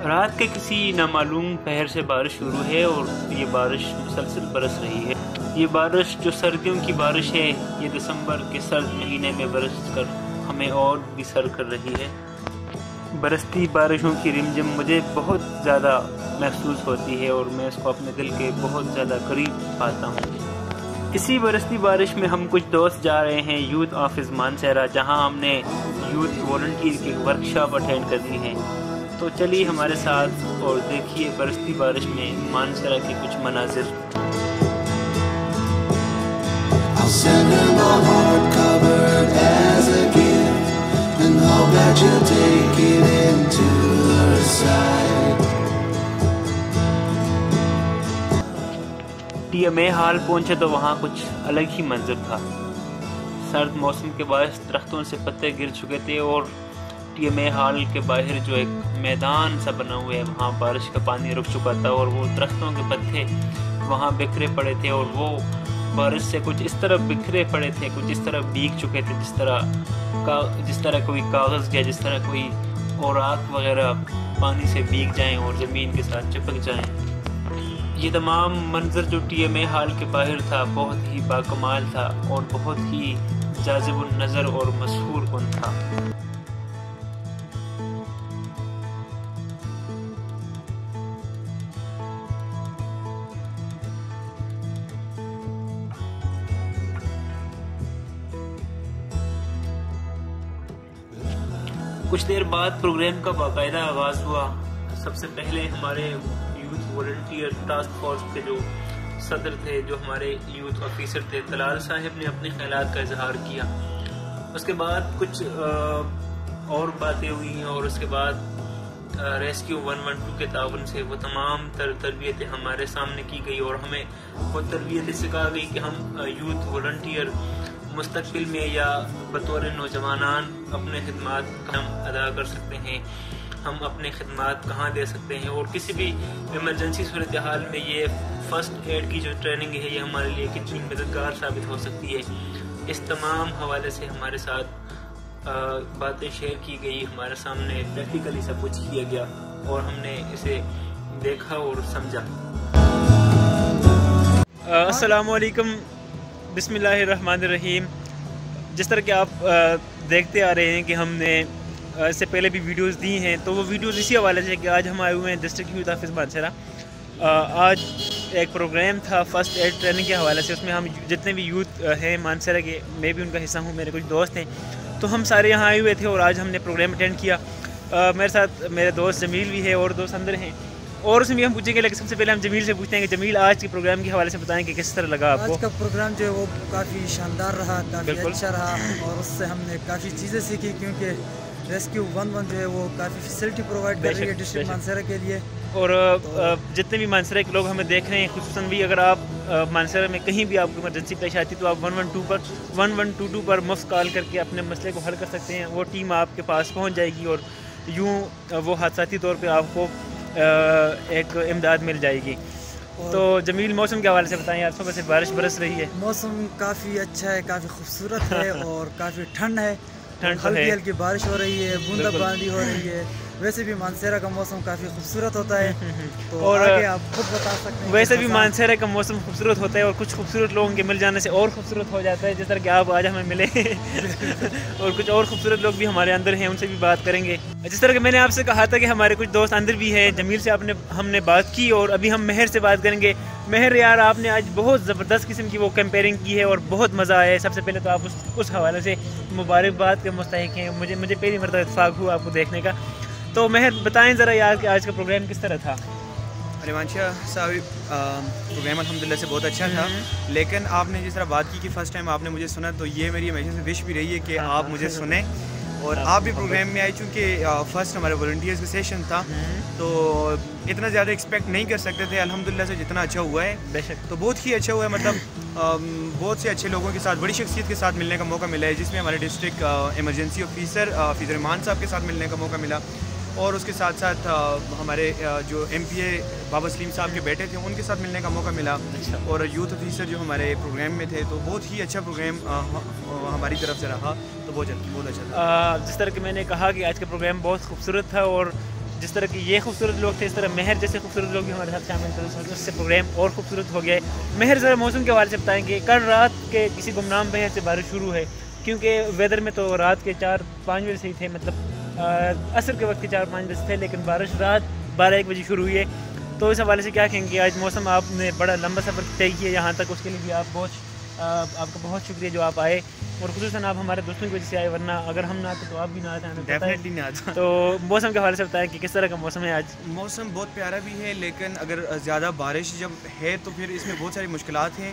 रात के किसी नामालूम पहर से बारिश शुरू है और ये बारिश मुसलसल बरस रही है। ये बारिश जो सर्दियों की बारिश है, ये दिसंबर के सर्द महीने में बरस कर हमें और भी सर कर रही है। बरसती बारिशों की रिमझिम मुझे बहुत ज़्यादा महसूस होती है और मैं इसको अपने दिल के बहुत ज़्यादा करीब पाता हूँ। इसी बरसती बारिश में हम कुछ दोस्त जा रहे हैं यूथ ऑफिस मानसहरा, जहाँ हमने यूथ वॉलंटियर की वर्कशॉप अटेंड करनी है। तो चलिए हमारे साथ और देखिए बरसती बारिश में मानसहरा के कुछ मनाजिर। टीएमए हाल पहुंचे तो वहाँ कुछ अलग ही मंजर था। सर्द मौसम के बायस दरख्तों से पत्ते गिर चुके थे और टीएमए हाल के बाहर जो एक मैदान सा बना हुआ है, वहाँ बारिश का पानी रुक चुका था और वो दरख्तों के पत्ते वहाँ बिखरे पड़े थे और वो बारिश से कुछ इस तरह बिखरे पड़े थे, कुछ इस तरह भीग चुके थे जिस तरह कोई कागज़ या जिस तरह कोई औराक वगैरह पानी से भीग जाएं और ज़मीन के साथ चिपक जाएं। ये तमाम मंजर जो टीएमए हाल के बाहर था बहुत ही बाकमाल था और बहुत ही जाज़िबुन नज़र और मशहूर कुन था। कुछ देर बाद प्रोग्राम का बाकायदा आगाज़ हुआ। सबसे पहले हमारे यूथ वॉलंटियर टास्क फोर्स के जो सदर थे, जो हमारे यूथ ऑफिसर थे, तलाल साहब ने अपने ख्यालात का इजहार किया। उसके बाद कुछ और बातें हुई और उसके बाद रेस्क्यू 112 के ताउन से वो तमाम तरबियतें हमारे सामने की गई और हमें वो तरबियतें सिखा गई कि हम यूथ वॉलंटियर मुस्तकबिल में या बतौर नौजवानान अपने खिदमात हम अदा कर सकते हैं, हम अपने खिदमात कहाँ दे सकते हैं और किसी भी इमरजेंसी सूरत हाल में ये फ़र्स्ट एड की जो ट्रेनिंग है ये हमारे लिए कितनी मददगार साबित हो सकती है। इस तमाम हवाले से हमारे साथ बातें शेयर की गई, हमारे सामने प्रैक्टिकली सब कुछ किया गया और हमने इसे देखा और समझा। अस्सलामु अलैकुम, बिस्मिल्लाहिर्रहमानिर्रहीम। जिस तरह के आप देखते आ रहे हैं कि हमने इससे पहले भी वीडियोस दी हैं, तो वो वीडियोस इसी हवाले से कि आज हम आए हुए हैं डिस्ट्रिक्ट यूथ ऑफिस मानसहरा। आज एक प्रोग्राम था फर्स्ट एड ट्रेनिंग के हवाले से। उसमें हम जितने भी यूथ हैं मानसहरा के, मैं भी उनका हिस्सा हूँ, मेरे कुछ दोस्त हैं, तो हम सारे यहाँ आए हुए थे और आज हमने प्रोग्राम अटेंड किया। मेरे साथ मेरे दोस्त जमील भी है और दोस्त अंदर हैं और उसमें भी हम पूछेंगे, लेकिन सबसे पहले हम जमील से पूछते हैं कि जमील आज के प्रोग्राम के हवाले से बताएं कि किस तरह लगा आपको। आज का प्रोग्राम जो है वो काफ़ी शानदार रहा, काफ़ी अच्छा रहा और उससे हमने काफ़ी चीज़ें सीखी, क्योंकि रेस्क्यू 112 जो है वो काफ़ी फैसिलिटी प्रोवाइड कर रही है डिस्ट्रिक्ट मानसहरा के लिए। और जितने भी मानसहरा के लोग हमें देख रहे हैं, खुसूसन भी अगर आप मानसहरा में कहीं भी आपको इमरजेंसी पेश आती तो आप 1122 पर मुफ्त कॉल करके अपने मसले को हल कर सकते हैं। वो टीम आपके पास पहुँच जाएगी और यूँ वो हादसाती तौर पर आपको एक इमदाद मिल जाएगी। तो जमील, मौसम के हवाले से बताएं यार, सुबह से बारिश बरस रही है। मौसम काफ़ी अच्छा है, काफ़ी खूबसूरत है और काफ़ी ठंड है, हल्की हल्की बारिश हो रही है, बूंदाबांदी हो रही है। वैसे भी मानसहरा का मौसम काफ़ी खूबसूरत होता है, तो और आगे आप खुद बता सकते हैं। वैसे भी मानसहरा का मौसम खूबसूरत होता है और कुछ खूबसूरत लोगों के मिल जाने से और खूबसूरत हो जाता है, जिस तरह कि आप आज हमें मिले और कुछ और खूबसूरत लोग भी हमारे अंदर हैं, उनसे भी बात करेंगे। जिस तरह कि मैंने आपसे कहा था कि हमारे कुछ दोस्त अंदर भी हैं, जमील से हमने बात की और अभी हम मेहर से बात करेंगे। मेहर यार, आपने आज बहुत ज़बरदस्त किस्म की वो कंपेयरिंग की है और बहुत मज़ा आया है। सबसे पहले तो आप उस हवाले से मुबारकबाद के मुस्तहिक हैं। मुझे पहली मरतबा इत्तेफाक हुआ आपको देखने का। तो मेहर बताएं ज़रा यार कि आज का प्रोग्राम किस तरह था। अरे मानशा साहब, प्रोग्राम अल्हम्दुलिल्लाह से बहुत अच्छा था, लेकिन आपने जिस तरह बात की कि फ़र्स्ट टाइम आपने मुझे सुना, तो ये मेरी हमेशा से विश भी रही है कि आप मुझे सुने और आप भी प्रोग्राम में आए। चूँकि फ़र्स्ट हमारे वॉलंटियर्स का सेशन था तो इतना ज़्यादा एक्सपेक्ट नहीं कर सकते थे। अल्हम्दुलिल्लाह से जितना अच्छा हुआ है, बेशक तो बहुत ही अच्छा हुआ है। मतलब बहुत से अच्छे लोगों के साथ, बड़ी शख्सियत के साथ मिलने का मौका मिला है, जिसमें हमारे डिस्ट्रिक्ट इमरजेंसी ऑफिसर मान साहब के साथ मिलने का मौका मिला और उसके साथ साथ हमारे जो MPA बाबा सलीम साहब के बेटे थे उनके साथ मिलने का मौका मिला। और यूथ ऑफिसर जो हमारे प्रोग्राम में थे, तो बहुत ही अच्छा प्रोग्राम हमारी तरफ से रहा, तो बहुत अच्छा था। जिस तरह कि मैंने कहा कि आज का प्रोग्राम बहुत खूबसूरत था और जिस तरह के ये खूबसूरत लोग थे, इस तरह महर जैसे खूबसूरत लोग भी हमारे साथ शामिल थे, उससे प्रोग्राम और खूबसूरत हो गया है। महर ज़रा मौसम के हवाले से बताएं कि कल रात के किसी गुमनाम बहर से बारिश शुरू है, क्योंकि वेदर में तो रात के 4-5 बजे से ही थे, मतलब असर के वक्त के 4-5 बजे से थे, लेकिन बारिश रात 12-1 बजे शुरू हुई है। तो इस हवाले से क्या कहेंगे? आज मौसम आपने बड़ा लंबा सफ़र तय किया यहाँ तक, उसके लिए भी आपका बहुत शुक्रिया जो आप आए, और खुसूसन आप हमारे दोस्तों की वजह से आए, वरना अगर हम ना आते तो आप भी ना आते, डेफिनेटली नहीं आता। तो मौसम के हवाले से बताएं कि किस तरह का मौसम है आज? मौसम बहुत प्यारा भी है, लेकिन अगर ज़्यादा बारिश जब है तो फिर इसमें बहुत सारी मुश्किलात हैं।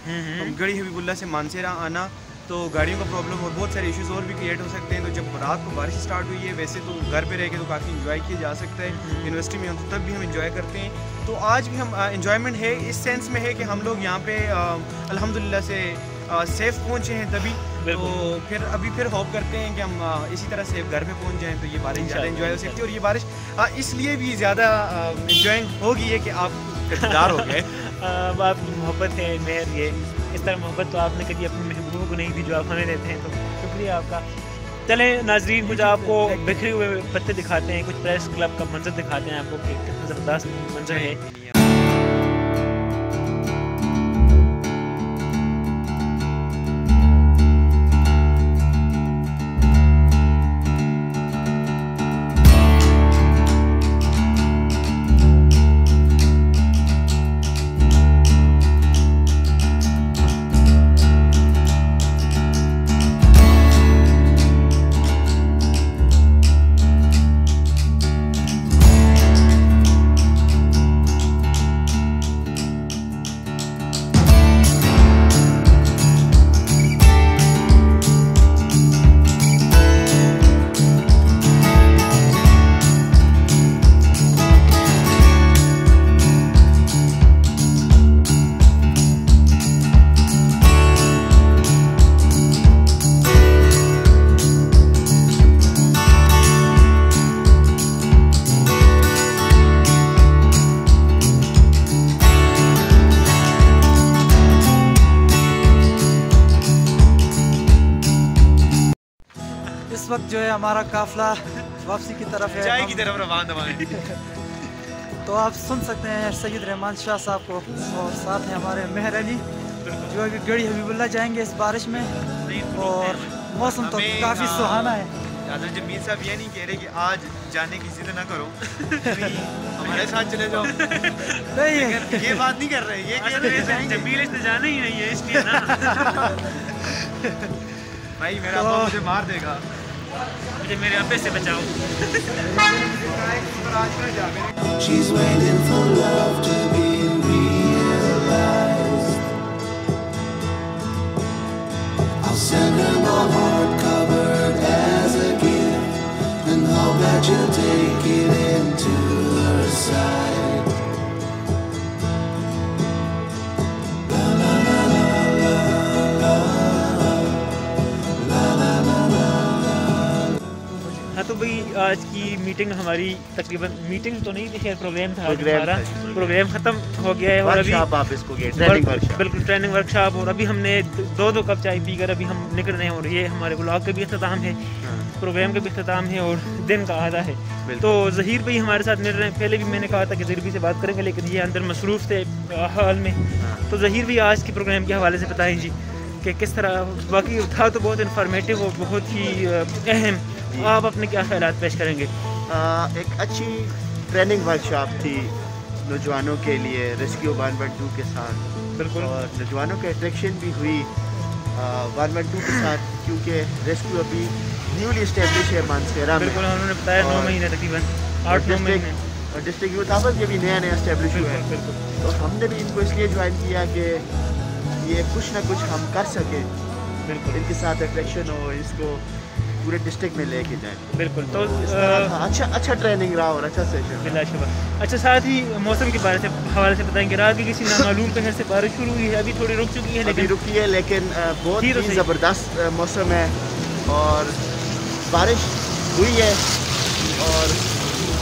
गढ़ी हबीबुल्ला से मानसेरा आना तो गाड़ियों का प्रॉब्लम और बहुत सारे इश्यूज़ और भी क्रिएट हो सकते हैं। तो जब रात को बारिश स्टार्ट हुई है, वैसे तो घर पे रह के तो काफ़ी इंजॉय किया जा सकता है, यूनिवर्सिटी में हम तो तब भी हम इंजॉय करते हैं। तो आज भी हम इंजॉयमेंट है इस सेंस में है कि हम लोग यहाँ पे अल्हम्दुलिल्लाह से सेफ़ पहुँचे हैं तभी, तो फिर होप करते हैं कि हम इसी तरह सेफ घर पे पहुँच जाएँ, तो ये बारिश ज़्यादा इंजॉय हो सकती है। और ये बारिश इसलिए भी ज़्यादा इंजॉइंग होगी है कि आप कदरदार हो गए। आपकी मोहब्बत है मेहर, ये इस तरह मोहब्बत तो आपने कभी अपने महबूबों को नहीं दी जो आप हमें देते हैं, तो शुक्रिया आपका। चलें नाजरीन, कुछ आपको बिखरे हुए पत्ते दिखाते हैं, कुछ प्रेस क्लब का मंजर दिखाते हैं आपको कि कितना ज़बरदस्त मंजर है। इस वक्त जो है हमारा काफिला वापसी की तरफ है, चाय की तरफ रवाना है। तो आप सुन सकते हैं सैयद रहमान शाह साहब को, और साथ हैं हमारे मेहर अली जो अभी गढ़ी हबीबुल्ला जाएंगे इस बारिश में, और मौसम तो काफ़ी सुहाना है। जमीन साहब ये नहीं कह रहे कि आज जाने की जिद ना करो, हमारे साथ चले जाओ। नहीं, ये बात नहीं कर रहे, ये कह रहे हैं जमील से जाना ही नहीं है इसलिए ना। भाई मेरा अब्बा मुझे मार देगा, मुझे मेरे अब्बे से बचाओ। She's waiting for love to be realized. I'll send her my heart covered as a gift, and hope that you'll take it into her side. हाँ तो भाई आज की मीटिंग हमारी तकरीबन मीटिंग तो नहीं थी, खैर प्रोग्राम था आज हमारा, प्रोग्राम ख़त्म हो गया है। और अभी आप इसको ट्रेनिंग वर्कशॉप, बिल्कुल ट्रेनिंग वर्कशॉप, और अभी हमने 2 कप चाय पीकर अभी हम निकल रहे हैं, और ये हमारे ब्लॉग का भी अख्ताम है, प्रोग्राम का भी अख्ताम है, और दिन का आधा है। तो ज़हीर भाई हमारे साथ मिल रहे हैं। पहले भी मैंने कहा था कि ज़हीर भाई से बात करेंगे, लेकिन ये अंदर मसरूफ़ थे हाल में। तो ज़हीर भाई आज के प्रोग्राम के हवाले से बताएं जी कि किस तरह, बाकी था तो बहुत इन्फॉर्मेटिव और बहुत ही अहम, आप अपने क्या ख्यालात पेश करेंगे? एक अच्छी ट्रेनिंग वर्कशॉप थी नौजवानों के लिए रेस्क्यू 112 के साथ, बिल्कुल, और नौजवानों की अट्रैक्शन भी हुई 112 के साथ, क्योंकि रेस्क्यू अभी न्यूली इस्टेब्लिश है मानसेरा में। बिल्कुल, उन्होंने बताया 9 महीने तकरीबन 8-9 महीने, और डिस्ट्रिक्ट यूथ ऑफिस के भी नया इस्टेब्लिश हुआ है। तो हमने भी इनको इसलिए ज्वाइन किया कि ये कुछ ना कुछ हम कर सकें, बिल्कुल इनके साथ अट्रैक्शन हो, इसको पूरे डिस्ट्रिक्ट में लेके जाएं। बिल्कुल, तो अच्छा ट्रेनिंग रहा और अच्छा सेशन बिलाशुबा। अच्छा, साथ ही मौसम के बारे से हवाले से बताएंगे। रात की किसी नामालूम पहर से बारिश शुरू हुई है, अभी थोड़ी रुक चुकी है, लेकिन रुकी है, लेकिन बहुत ही ज़बरदस्त मौसम है और बारिश हुई है और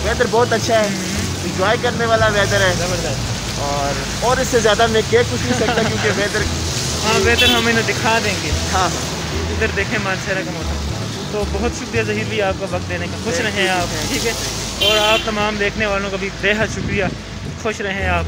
वेदर बहुत अच्छा है, इंजॉय करने वाला वेदर है ज़बरदस्त। और इससे ज़्यादा मैं कह कुछ नहीं सकता क्योंकि वेदर, हाँ वेदर हम इन्हें दिखा देंगे। हाँ, इधर देखें मानसेरा का मौसम। तो बहुत शुक्रिया ज़हीर भी आपका वक्त देने का, खुश रहें आप, ठीक है। और आप तमाम देखने वालों का भी बेहद शुक्रिया। खुश रहें आप।